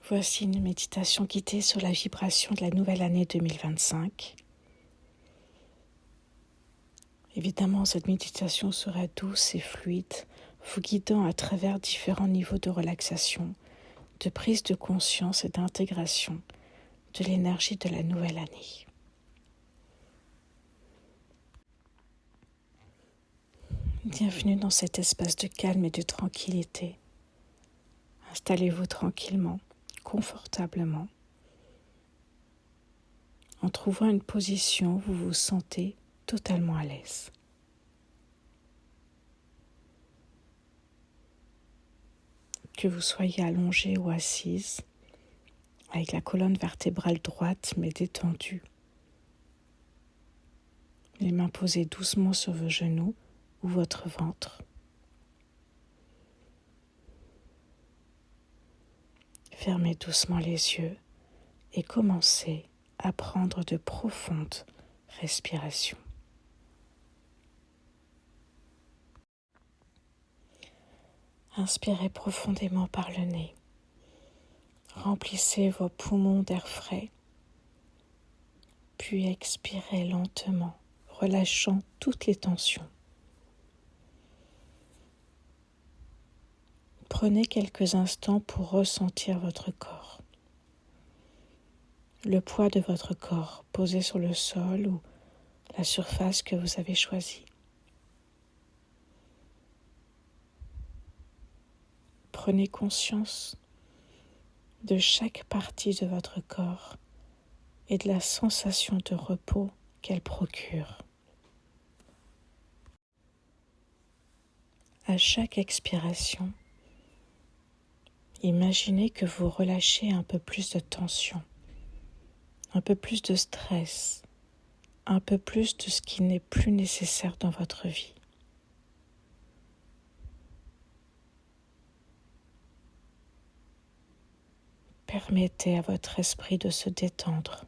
Voici une méditation guidée sur la vibration de la nouvelle année 2025. Évidemment, cette méditation sera douce et fluide, vous guidant à travers différents niveaux de relaxation, de prise de conscience et d'intégration de l'énergie de la nouvelle année. Bienvenue dans cet espace de calme et de tranquillité. Installez-vous tranquillement, confortablement. En trouvant une position où vous vous sentez totalement à l'aise. Que vous soyez allongé ou assise, avec la colonne vertébrale droite mais détendue. Les mains posées doucement sur vos genoux ou votre ventre. Fermez doucement les yeux et commencez à prendre de profondes respirations. Inspirez profondément par le nez. Remplissez vos poumons d'air frais, puis expirez lentement, relâchant toutes les tensions. Prenez quelques instants pour ressentir votre corps. Le poids de votre corps posé sur le sol ou la surface que vous avez choisie. Prenez conscience de chaque partie de votre corps et de la sensation de repos qu'elle procure. À chaque expiration, imaginez que vous relâchez un peu plus de tension, un peu plus de stress, un peu plus de ce qui n'est plus nécessaire dans votre vie. Permettez à votre esprit de se détendre,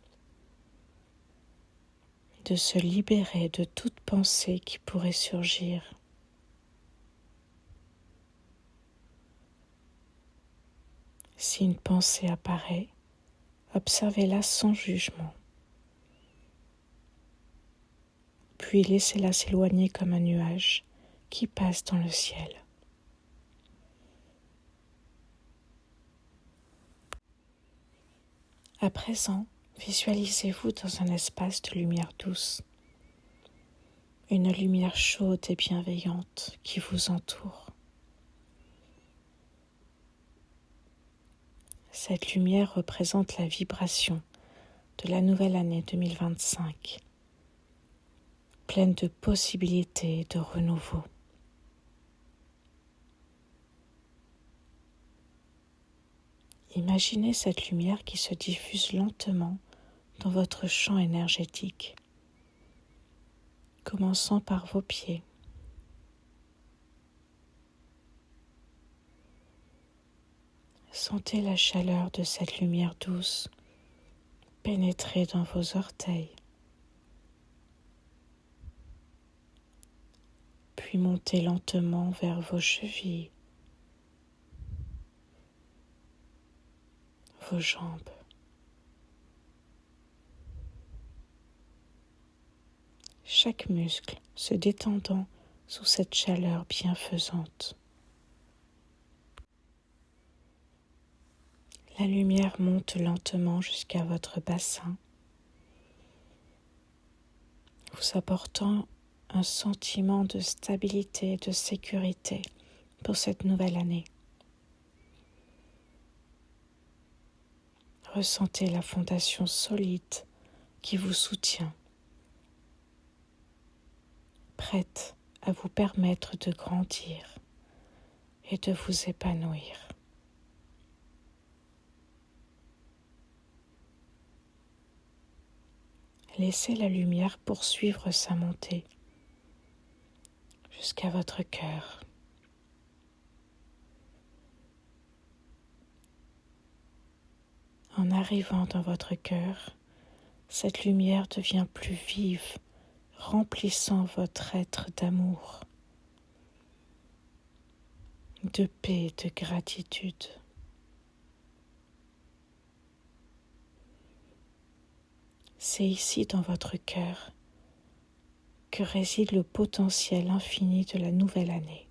de se libérer de toute pensée qui pourrait surgir. Si une pensée apparaît, observez-la sans jugement, puis laissez-la s'éloigner comme un nuage qui passe dans le ciel. À présent, visualisez-vous dans un espace de lumière douce, une lumière chaude et bienveillante qui vous entoure. Cette lumière représente la vibration de la nouvelle année 2025, pleine de possibilités et de renouveau. Imaginez cette lumière qui se diffuse lentement dans votre champ énergétique, commençant par vos pieds. Sentez la chaleur de cette lumière douce pénétrer dans vos orteils, puis monter lentement vers vos chevilles, vos jambes. Chaque muscle se détendant sous cette chaleur bienfaisante. La lumière monte lentement jusqu'à votre bassin, vous apportant un sentiment de stabilité et de sécurité pour cette nouvelle année. Ressentez la fondation solide qui vous soutient, prête à vous permettre de grandir et de vous épanouir. Laissez la lumière poursuivre sa montée jusqu'à votre cœur. En arrivant dans votre cœur, cette lumière devient plus vive, remplissant votre être d'amour, de paix et de gratitude. C'est ici dans votre cœur que réside le potentiel infini de la nouvelle année.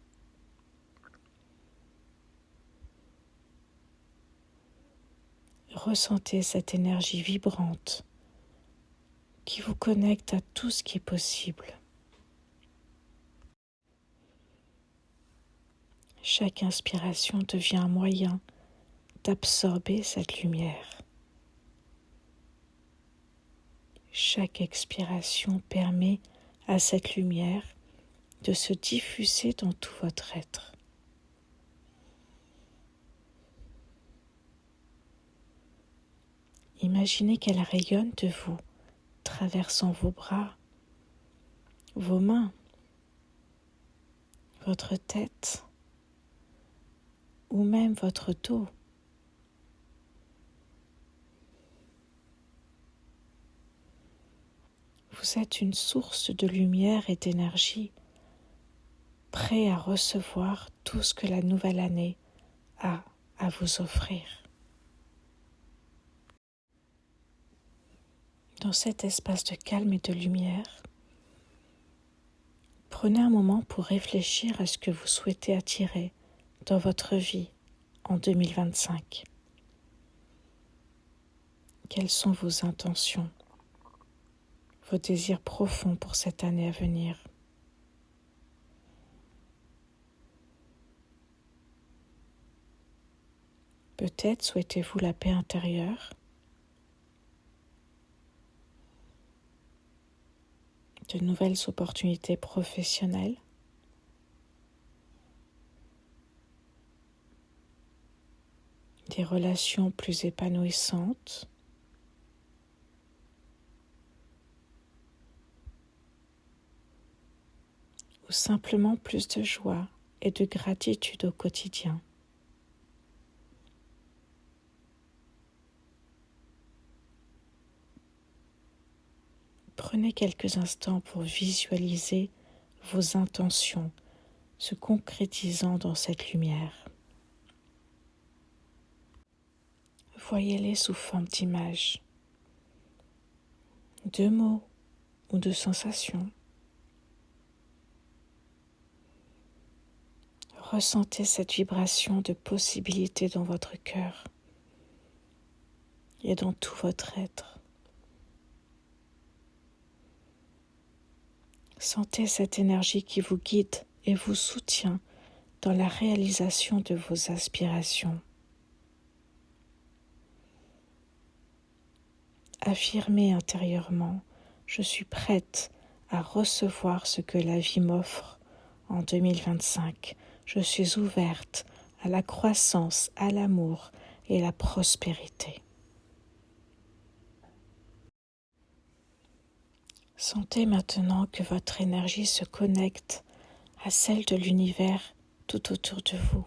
Ressentez cette énergie vibrante qui vous connecte à tout ce qui est possible. Chaque inspiration devient un moyen d'absorber cette lumière. Chaque expiration permet à cette lumière de se diffuser dans tout votre être. Imaginez qu'elle rayonne de vous, traversant vos bras, vos mains, votre tête ou même votre dos. Vous êtes une source de lumière et d'énergie, prêt à recevoir tout ce que la nouvelle année a à vous offrir. Dans cet espace de calme et de lumière, prenez un moment pour réfléchir à ce que vous souhaitez attirer dans votre vie en 2025. Quelles sont vos intentions, vos désirs profonds pour cette année à venir? Peut-être souhaitez-vous la paix intérieure, de nouvelles opportunités professionnelles, des relations plus épanouissantes, ou simplement plus de joie et de gratitude au quotidien. Prenez quelques instants pour visualiser vos intentions se concrétisant dans cette lumière. Voyez-les sous forme d'images, de mots ou de sensations. Ressentez cette vibration de possibilités dans votre cœur et dans tout votre être. Sentez cette énergie qui vous guide et vous soutient dans la réalisation de vos aspirations. Affirmez intérieurement, je suis prête à recevoir ce que la vie m'offre en 2025. Je suis ouverte à la croissance, à l'amour et à la prospérité. Sentez maintenant que votre énergie se connecte à celle de l'univers tout autour de vous.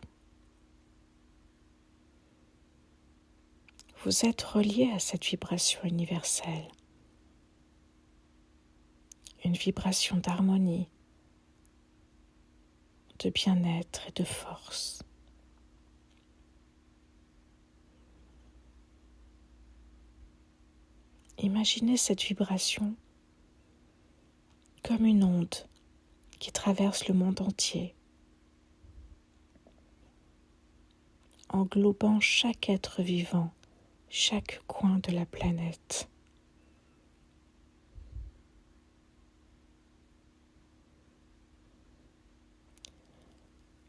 Vous êtes relié à cette vibration universelle, une vibration d'harmonie, de bien-être et de force. Imaginez cette vibration comme une onde qui traverse le monde entier, englobant chaque être vivant, chaque coin de la planète.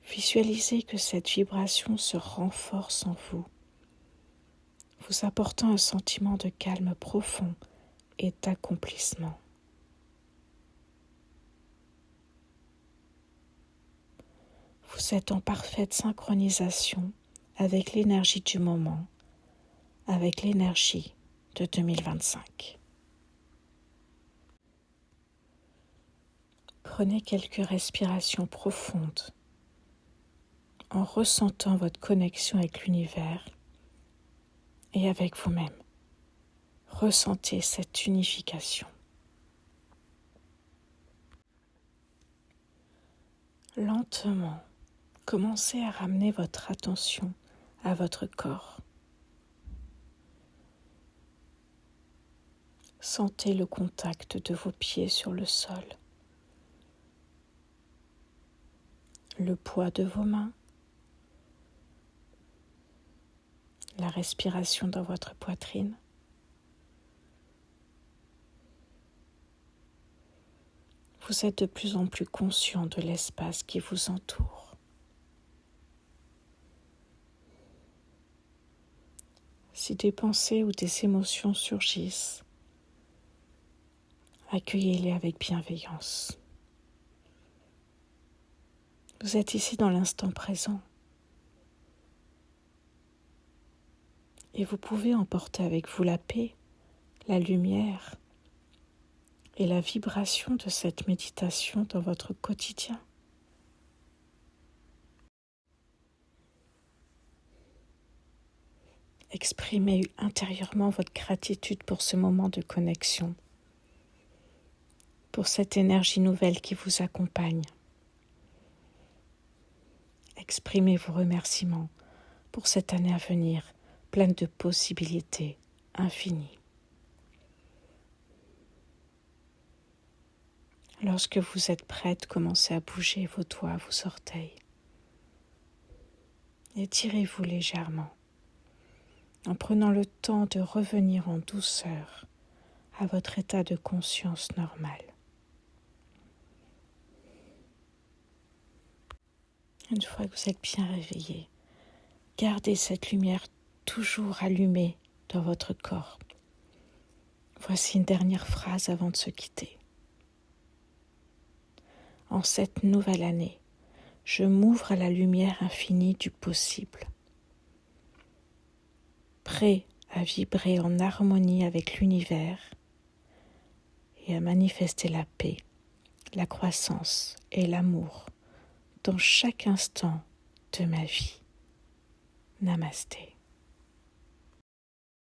Visualisez que cette vibration se renforce en vous, vous apportant un sentiment de calme profond et d'accomplissement. Vous êtes en parfaite synchronisation avec l'énergie du moment, avec l'énergie de 2025. Prenez quelques respirations profondes en ressentant votre connexion avec l'univers et avec vous-même. Ressentez cette unification. Lentement, commencez à ramener votre attention à votre corps. Sentez le contact de vos pieds sur le sol, le poids de vos mains, la respiration dans votre poitrine. Vous êtes de plus en plus conscient de l'espace qui vous entoure. Si des pensées ou des émotions surgissent, accueillez-les avec bienveillance. Vous êtes ici dans l'instant présent et vous pouvez emporter avec vous la paix, la lumière et la vibration de cette méditation dans votre quotidien. Exprimez intérieurement votre gratitude pour ce moment de connexion, pour cette énergie nouvelle qui vous accompagne. Exprimez vos remerciements pour cette année à venir, pleine de possibilités infinies. Lorsque vous êtes prête, commencez à bouger vos doigts, vos orteils. Étirez-vous légèrement en prenant le temps de revenir en douceur à votre état de conscience normal. Une fois que vous êtes bien réveillé, gardez cette lumière toujours allumée dans votre corps. Voici une dernière phrase avant de se quitter. En cette nouvelle année, je m'ouvre à la lumière infinie du possible, prêt à vibrer en harmonie avec l'univers et à manifester la paix, la croissance et l'amour dans chaque instant de ma vie. Namasté.